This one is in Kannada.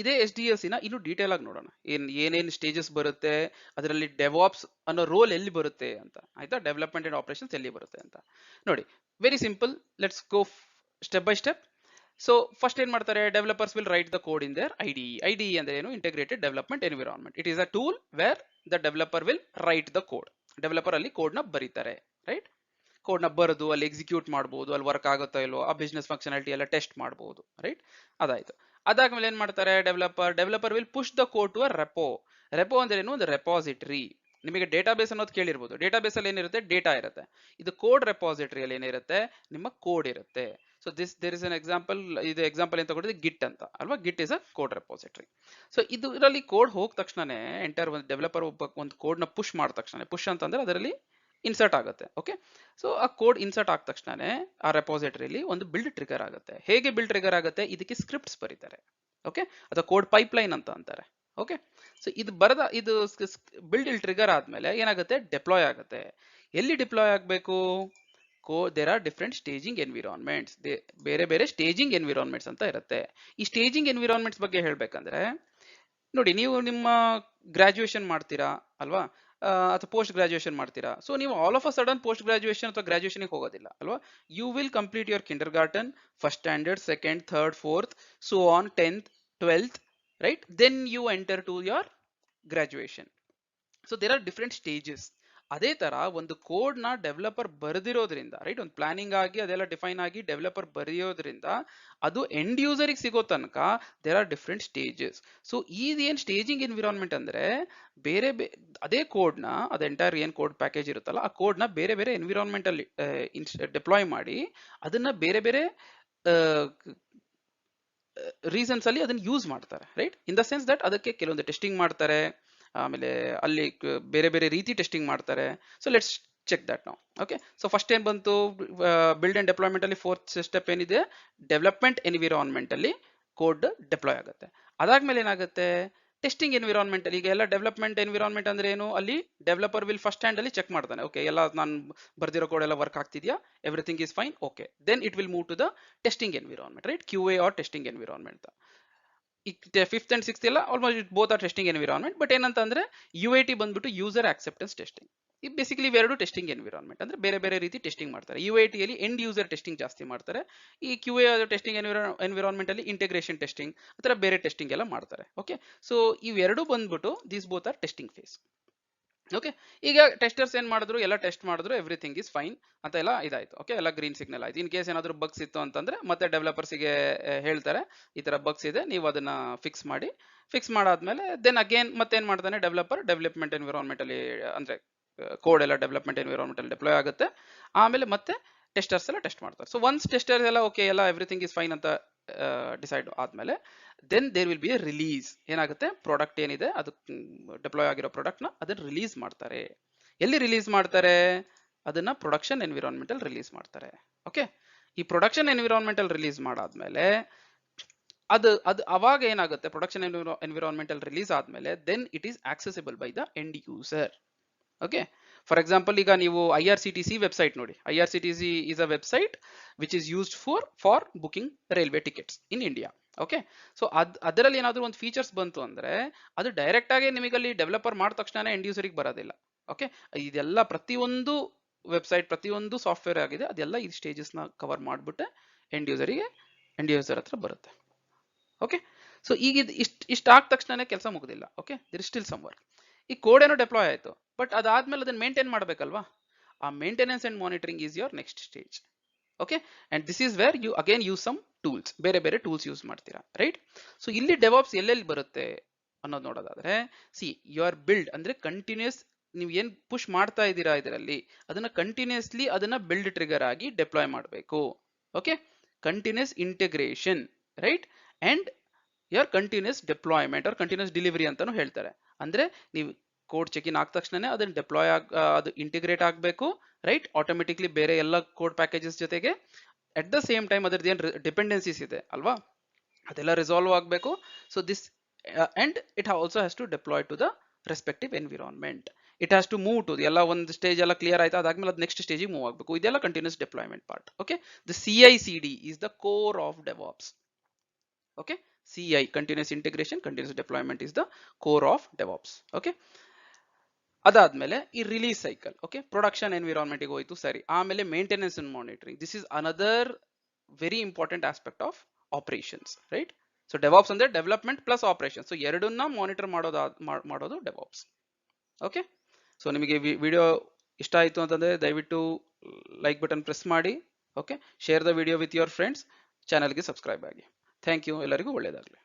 ಇದೇ SDLC ನ ಇನ್ನು ಡೀಟೇಲ್ ಆಗಿ ನೋಡೋಣ. ಏನೇನು ಸ್ಟೇಜಸ್ ಬರುತ್ತೆ, ಅದರಲ್ಲಿ ಡೆವಾಪ್ಸ್ ಅನ್ನೋ ರೋಲ್ ಎಲ್ಲಿ ಬರುತ್ತೆ ಅಂತ, ಆಯ್ತಾ? ಡೆವಲಪ್ಮೆಂಟ್ ಅಂಡ್ ಆಪರೇಷನ್ಸ್ ಎಲ್ಲಿ ಬರುತ್ತೆ ಅಂತ ನೋಡಿ. Very simple, let's go step by step. So first ಏನ್ ಮಾಡ್ತಾರೆ, developers will write the code in their IDE ಅಂದ್ರೆ ಏನು, integrated development environment. It is a tool where the developer will write the code. Developer ಅಲ್ಲಿ ಕೋಡ್ ನ ಬರೀತಾರೆ, ರೈಟ್? ಕೋಡ್ ನ ಬರೆದು ಅಲ್ಲಿ ಎಕ್ಸಿಕ್ಯೂಟ್ ಮಾಡಬಹುದು, ಅಲ್ಲಿ ವರ್ಕ್ ಆಗುತ್ತಾ ಇಲ್ವೋ, ಆ ಬಿಸ್ನೆಸ್ ಫಂಕ್ಷನಾಲಿಟಿ ಎಲ್ಲ ಟೆಸ್ಟ್ ಮಾಡಬಹುದು, ರೈಟ್? ಅದಾಯ್ತು. ಅದಾದ್ಮೇಲೆ ಏನ್ ಮಾಡ್ತಾರೆ, developer will push the code to a repo ಅಂದ್ರೆ ಏನು, ಒಂದು ರೆಪಾಸಿಟರಿ. ನಿಮಗೆ ಡೇಟಾಬೇಸ್ ಅನ್ನೋದು ಕೇಳಿರ್ಬೋದು. ಡೇಟಾಬೇಸ್ ಅಲ್ಲಿ ಏನಿರುತ್ತೆ, ಡೇಟಾ ಇರುತ್ತೆ. ಇದು ಕೋಡ್ ರೆಪಾಸಿಟರಿಯಲ್ಲಿ ಏನಿರುತ್ತೆ, ನಿಮ್ಮ ಕೋಡ್ ಇರುತ್ತೆ. So there is an example. ಇದು ಎಕ್ಸಾಂಪಲ್ ಅಂತ ಕೊಟ್ಟಿದ್ದು ಗಿಟ್ ಅಂತ ಅಲ್ವಾ. Git is a code repository. So ಇದರಲ್ಲಿ ಕೋಡ್ ಹೋದ ತಕ್ಷಣನೇ ಒಂದು ಡೆವಲಪರ್ ಒಂದು ಕೋಡ್ ನ ಪುಷ್ ಮಾಡಿದ ತಕ್ಷಣ, ಪುಷ್ ಅಂತಂದ್ರೆ ಅದರಲ್ಲಿ ಇನ್ಸರ್ಟ್ ಆಗುತ್ತೆ. ಓಕೆ, ಸೊ ಆ ಕೋಡ್ ಇನ್ಸರ್ಟ್ ಆದ ತಕ್ಷಣನೇ ಆ ರೆಪಾಸಿಟರಿಲಿ ಒಂದು ಬಿಲ್ಡ್ ಟ್ರಿಗರ್ ಆಗುತ್ತೆ. ಹೇಗೆ ಬಿಲ್ಡ್ ಟ್ರಿಗರ್ ಆಗುತ್ತೆ, ಇದಕ್ಕೆ ಸ್ಕ್ರಿಪ್ಟ್ಸ್ ಬರೀತಾರೆ. ಓಕೆ, ಅಥವಾ ಕೋಡ್ ಪೈಪ್ಲೈನ್ ಅಂತ ಅಂತಾರೆ. ಓಕೆ, ಸೊ ಇದು ಬಿಲ್ಡ್ ಟ್ರಿಗರ್ ಆದ್ಮೇಲೆ ಏನಾಗುತ್ತೆ, ಡಿಪ್ಲಾಯ್ ಆಗುತ್ತೆ. ಎಲ್ಲಿ ಡಿಪ್ಲಾಯ್ ಆಗಬೇಕು, there are different staging environments. ಬೇರೆ ಬೇರೆ ಸ್ಟೇಜಿಂಗ್ ಎನ್ವಿರಾನ್ಮೆಂಟ್ಸ್ ಅಂತ ಇರುತ್ತೆ. ಈ ಸ್ಟೇಜಿಂಗ್ ಎನ್ವಿರಾನ್ಮೆಂಟ್ಸ್ ಬಗ್ಗೆ ಹೇಳ್ಬೇಕಂದ್ರೆ ನೋಡಿ, ನೀವು ನಿಮ್ಮ ಗ್ರಾಜುಯೇಷನ್ ಮಾಡ್ತೀರಾ ಅಲ್ವಾ, ಅಥವಾ ಪೋಸ್ಟ್ ಗ್ರಾಜುಯೇಷನ್ ಮಾಡ್ತೀರಾ. ಸೊ ನೀವು all of a sudden post graduation ಅಥವಾ ಗ್ರಾಜುಯೇಷನ್ಗೆ ಹೋಗೋದಿಲ್ಲ ಅಲ್ವಾ. You will complete your kindergarten, first standard, second, third, fourth, so on 10th, 12th, right? Then you enter to your graduation. So there are different stages. ಅದೇ ತರ ಒಂದು ಕೋಡ್ ನ ಡೆವಲಪರ್ ಬರೆದಿರೋದ್ರಿಂದ, ರೈಟ್, ಒಂದು ಪ್ಲಾನಿಂಗ್ ಆಗಿ ಅದೆಲ್ಲ ಡಿಫೈನ್ ಆಗಿ ಡೆವಲಪರ್ ಬರೆಯೋದ್ರಿಂದ ಅದು ಎಂಡ್ ಯೂಸರಿಗೆ ಸಿಗೋ ತನಕ there are different stages. So ಇದೇನ್ ಸ್ಟೇಜಿಂಗ್ ಎನ್ವಿರಾನ್ಮೆಂಟ್ ಅಂದ್ರೆ, ಬೇರೆ ಅದೇ ಕೋಡ್ ನ, ಅದು ಎಂಟೈರ್ ಏನ್ ಕೋಡ್ ಪ್ಯಾಕೇಜ್ ಇರುತ್ತಲ್ಲ, ಆ ಕೋಡ್ ನ ಬೇರೆ ಬೇರೆ ಎನ್ವಿರಾನ್ಮೆಂಟ್ ಅಲ್ಲಿ ಡಿಪ್ಲಾಯ್ ಮಾಡಿ ಅದನ್ನ ಬೇರೆ ಬೇರೆ ರೀಸನ್ಸ್ ಅಲ್ಲಿ ಅದನ್ನ ಯೂಸ್ ಮಾಡ್ತಾರೆ, right? In the sense that ಅದಕ್ಕೆ ಕೆಲವೊಂದು ಟೆಸ್ಟಿಂಗ್ ಮಾಡ್ತಾರೆ, ಆಮೇಲೆ ಅಲ್ಲಿ ಬೇರೆ ಬೇರೆ ರೀತಿ ಟೆಸ್ಟಿಂಗ್ ಮಾಡ್ತಾರೆ. ಸೊ ಲೆಟ್ಸ್ ಚೆಕ್ ದಟ್ ನಾವು. ಓಕೆ, ಸೊ ಫಸ್ಟ್ ಏನ್ ಬಂತು, ಬಿಲ್ಡ್ ಅಂಡ್ ಡೆಪ್ಲಾಯ್ಮೆಂಟ್ ಅಲ್ಲಿ ಫೋರ್ತ್ ಸ್ಟೆಪ್ ಏನಿದೆ, ಡೆವಲಪ್ಮೆಂಟ್ ಎನ್ವಿರಾನ್ಮೆಂಟ್ ಅಲ್ಲಿ ಕೋಡ್ ಡಿಪ್ಲಾಯ್ ಆಗುತ್ತೆ. ಅದಾದ್ಮೇಲೆ ಏನಾಗುತ್ತೆ, ಟೆಸ್ಟಿಂಗ್ ಎನ್ವಿರಾನ್ಮೆಂಟ್ ಅಲ್ಲಿ. ಈಗ ಎಲ್ಲ ಡೆವಲಪ್ಮೆಂಟ್ ಎನ್ವಿರಾನ್ಮೆಂಟ್ ಅಂದ್ರೆ ಏನು, ಅಲ್ಲಿ ಡೆವಲಪರ್ ವಿಲ್ ಫಸ್ಟ್ ಹ್ಯಾಂಡ್ ಅಲ್ಲಿ ಚೆಕ್ ಮಾಡ್ತಾನೆ. ಓಕೆ, ಎಲ್ಲ ನಾನು ಬರ್ದಿರೋ ಕೋಡ್ ಎಲ್ಲ ವರ್ಕ್ ಆಗ್ತಿದ್ಯಾ, everything is fine, okay. Then it will move to the testing environment, right? QA or testing environment. Fifth and sixth ಎಲ್ಲ almost both are testing environment. But ಏನಂತಂದ್ರೆ UAT ಬಂದ್ಬಿಟ್ಟು ಯೂಸರ್ ಆಕ್ಸೆಪ್ಟೆನ್ಸ್ ಟೆಸ್ಟಿಂಗ್. ಈ ಬೇಸಿಕಲಿ ಇವೆರಡು ಟೆಸ್ಟಿಂಗ್ ಎನ್ವಿರಾನ್ಮೆಂಟ್. ಅಂದ್ರೆ ಬೇರೆ ಬೇರೆ ರೀತಿ ಟೆಸ್ಟಿಂಗ್ ಮಾಡ್ತಾರೆ. UAT ಅಲ್ಲಿ ಎಂಡ್ ಯೂಸರ್ ಟೆಸ್ಟಿಂಗ್ ಜಾಸ್ತಿ ಮಾಡ್ತಾರೆ. ಈ QA ಟೆಸ್ಟಿಂಗ್ ಎನ್ವಿರಾನ್ಮೆಂಟ್ ಅಲ್ಲಿ ಇಂಟಿಗ್ರೇಷನ್ ಟೆಸ್ಟಿಂಗ್ ಅಥವಾ ಬೇರೆ ಟೆಸ್ಟಿಂಗ್ ಎಲ್ಲ ಮಾಡ್ತಾರೆ. ಓಕೆ, ಸೊ ಇವೆರಡು ಬಂದ್ಬಿಟ್ಟು these both are testing phase. Okay, ಈಗ ಟೆಸ್ಟರ್ಸ್ ಏನ್ ಮಾಡಿದ್ರು, ಎಲ್ಲ ಟೆಸ್ಟ್ ಮಾಡಿದ್ರು, ಎವ್ರಿಥಿಂಗ್ ಇಸ್ ಫೈನ್ ಅಂತ ಎಲ್ಲ ಇದಾಯ್ತು. ಓಕೆ, ಎಲ್ಲ ಗ್ರೀನ್ ಸಿಗ್ನಲ್ ಆಯ್ತು. ಇನ್ ಕೇಸ್ ಏನಾದ್ರು ಬಗ್ಸ್ ಇತ್ತು ಅಂತಂದ್ರೆ ಮತ್ತೆ ಡೆವಲಪರ್ಸ್ಗೆ ಹೇಳ್ತಾರೆ, ಈ ತರ ಬಗ್ಸ್ ಇದೆ, ನೀವು ಅದನ್ನ ಫಿಕ್ಸ್ ಮಾಡಾದ್ಮೇಲೆ ದೆನ್ ಅಗೇನ್ ಮತ್ತೆ ಏನ್ ಮಾಡ್ತಾನೆ ಡೆವಲಪರ್, ಡೆವಲಪ್ಮೆಂಟ್ ಎನ್ವಿರಾನ್ಮೆಂಟ್ ಅಲ್ಲಿ, ಅಂದ್ರೆ ಕೋಡ್ ಎಲ್ಲ ಡೆವಲಪ್ಮೆಂಟ್ ಎನ್ವಿರಾನ್ಮೆಂಟ್ ಅಲ್ಲಿ ಡಿಪ್ಲಾಯ್ ಆಗುತ್ತೆ. ಆಮೇಲೆ ಮತ್ತೆ ಟೆಸ್ಟರ್ಸ್ ಎಲ್ಲ ಟೆಸ್ಟ್ ಮಾಡ್ತಾರೆ. ಸೊ ಒನ್ಸ್ ಟೆಸ್ಟರ್ಸ್ ಎಲ್ಲ ಓಕೆ, ಎಲ್ಲ ಎವ್ರಿಥಿಂಗ್ ಇಸ್ ಫೈನ್ ಅಂತ ಡಿಸೈಡ್ ಆದ್ಮೇಲೆ then there will be a release. ಏನಾಗುತ್ತೆ, ಪ್ರಾಡಕ್ಟ್ ಏನಿದೆ ಅದು ಡಿಪ್ಲಾಯ್ ಆಗಿರೋ ಪ್ರಾಡಕ್ಟ್ ನ ಅದನ್ನ ರಿಲೀಸ್ ಮಾಡ್ತಾರೆ. ಎಲ್ಲಿ ರಿಲೀಸ್ ಮಾಡ್ತಾರೆ, ಅದನ್ನ ಪ್ರೊಡಕ್ಷನ್ ಎನ್ವಿರಾನ್ಮೆಂಟ್ ಅಲ್ಲಿ ರಿಲೀಸ್ ಮಾಡ್ತಾರೆ. ಓಕೆ, ಈ ಪ್ರೊಡಕ್ಷನ್ ಎನ್ವಿರಾನ್ಮೆಂಟ್ ಅಲ್ಲಿ ರಿಲೀಸ್ ಮಾಡಾದ್ಮೇಲೆ ಅದು ಅವಾಗ ಏನಾಗುತ್ತೆ, ಪ್ರೊಡಕ್ಷನ್ ಎನ್ವಿರಾನ್ಮೆಂಟ್ ಅಲ್ಲಿ ರಿಲೀಸ್ ಆದ್ಮೇಲೆ then it is accessible by the end user. Okay, for example ಈಗ ನೀವು IRCTC ವೆಬ್ಸೈಟ್ ನೋಡಿ. IRCTC is a website which is used for booking railway tickets in India. Okay, so ಅದರಲ್ಲಿ ಏನಾದ್ರು ಒಂದು ಫೀಚರ್ಸ್ ಬಂತು ಅಂದ್ರೆ ಅದು ಡೈರೆಕ್ಟ್ ಆಗಿ ನಿಮಗೆ ಅಲ್ಲಿ ಡೆವಲಪರ್ ಮಾಡಿದ ತಕ್ಷಣ ಎಂಡ್ ಯೂಸರಿಗೆ ಬರೋದಿಲ್ಲ. ಓಕೆ, ಇದೆಲ್ಲ ಪ್ರತಿಯೊಂದು ವೆಬ್ಸೈಟ್, ಪ್ರತಿಯೊಂದು ಸಾಫ್ಟ್ವೇರ್ ಆಗಿದೆ, ಅದೆಲ್ಲ ಈ ಸ್ಟೇಜಸ್ ನ ಕವರ್ ಮಾಡ್ಬಿಟ್ಟು ಎಂಡ್ ಯೂಸರ್ ಹತ್ರ ಬರುತ್ತೆ. ಓಕೆ, ಸೊ ಈಗ ಇಷ್ಟ ಆದ ತಕ್ಷಣ ಕೆಲಸ ಮುಗುದಿಲ್ಲ. Okay, there is still some work. ಈ ಕೋಡ್ ಏನೋ ಡೆಪ್ಲಾಯ್ ಆಯ್ತು, ಬಟ್ ಅದಾದ್ಮೇಲೆ ಅದನ್ನ ಮೇಂಟೈನ್ ಮಾಡ್ಬೇಕಲ್ವಾ. ಆ maintenance and monitoring is your next stage. Okay, and this is where you again use some tools, ಬೇರೆ ಬೇರೆ ಟೂಲ್ಸ್ ಯೂಸ್ ಮಾಡ್ತೀರಾ, ರೈಟ್? ಸೊ ಇಲ್ಲಿ ಡೆವಾಪ್ಸ್ ಎಲ್ಲೆಲ್ಲಿ ಬರುತ್ತೆ ಅನ್ನೋದು ನೋಡೋದಾದ್ರೆ, ಯುವರ್ ಬಿಲ್ಡ್ ಅಂದ್ರೆ ಕಂಟಿನ್ಯೂಸ್, ನೀವು ಏನ್ ಪುಷ್ ಮಾಡ್ತಾ ಇದ್ದೀರಾ ಇದರಲ್ಲಿ, ಅದನ್ನ ಕಂಟಿನ್ಯೂಸ್ಲಿ ಅದನ್ನ ಬಿಲ್ಡ್ ಟ್ರಿಗರ್ ಆಗಿ ಡಿಪ್ಲಾಯ್ ಮಾಡಬೇಕು. Okay, continuous integration, right? And your continuous deployment or continuous delivery ಅಂತಾನು ಹೇಳ್ತಾರೆ. ಅಂದ್ರೆ ನೀವು ಕೋಡ್ ಚೆಕ್ ಇನ್ ಆದ ತಕ್ಷಣ ಅದನ್ನ ಡಿಪ್ಲಾಯ್ ಅದು ಇಂಟಿಗ್ರೇಟ್ ಆಗಬೇಕು, ರೈಟ್? ಆಟೋಮೆಟಿಕ್ಲಿ ಬೇರೆ ಎಲ್ಲ ಕೋಡ್ ಪ್ಯಾಕೇಜಸ್ ಜೊತೆಗೆ. ಅಟ್ ದ ಸೇಮ್ ಟೈಮ್ ಅದ್ರದ್ದು ಏನ್ ಡಿಪೆಂಡೆನ್ಸೀಸ್ ಇದೆ ಅಲ್ವಾ, ಅದೆಲ್ಲ ರಿಸಾಲ್ವ್ ಆಗಬೇಕು. So this and it also has to deploy to the respective environment. It has to move to ಎಲ್ಲ ಒಂದು ಸ್ಟೇಜ್ ಎಲ್ಲ ಕ್ಲಿಯರ್ ಆಯ್ತು, ಅದಾದ್ಮೇಲೆ ಅದು ನೆಕ್ಸ್ಟ್ ಸ್ಟೇಜಿಗೆ ಮೂವ್ ಆಗಬೇಕು. ಇದೆಲ್ಲ continuous deployment part. Okay, the CI/CD is the core of DevOps. Okay, CI, continuous integration, continuous deployment is the core of DevOps. Okay. ಅದಾದ್ಮೇಲೆ ಈ ರಿಲೀಸ್ ಸೈಕಲ್, ಓಕೆ, ಪ್ರೊಡಕ್ಷನ್ ಎನ್ವಿರಾನ್ಮೆಂಟ್ಗೆ ಹೋಯ್ತು ಸರಿ. ಆಮೇಲೆ maintenance and monitoring, this is another very important aspect of operations, right? So DevOps ಅಂದ್ರೆ ಡೆವಲಪ್ಮೆಂಟ್ ಪ್ಲಸ್ ಆಪರೇಷನ್, ಸೊ ಎರಡನ್ನ ಮಾನಿಟರ್ ಮಾಡೋದು ಡೆವಾಪ್ಸ್. ಓಕೆ, ಸೊ ನಿಮಗೆ ವಿಡಿಯೋ ಇಷ್ಟ ಆಯಿತು ಅಂತಂದ್ರೆ ದಯವಿಟ್ಟು ಲೈಕ್ ಬಟನ್ ಪ್ರೆಸ್ ಮಾಡಿ. Okay, share the video with your friends, ಚಾನಲ್ಗೆ ಸಬ್ಸ್ಕ್ರೈಬ್ ಆಗಿ. ಥ್ಯಾಂಕ್ ಯು, ಎಲ್ಲರಿಗೂ ಒಳ್ಳೆಯದಾಗಲಿ.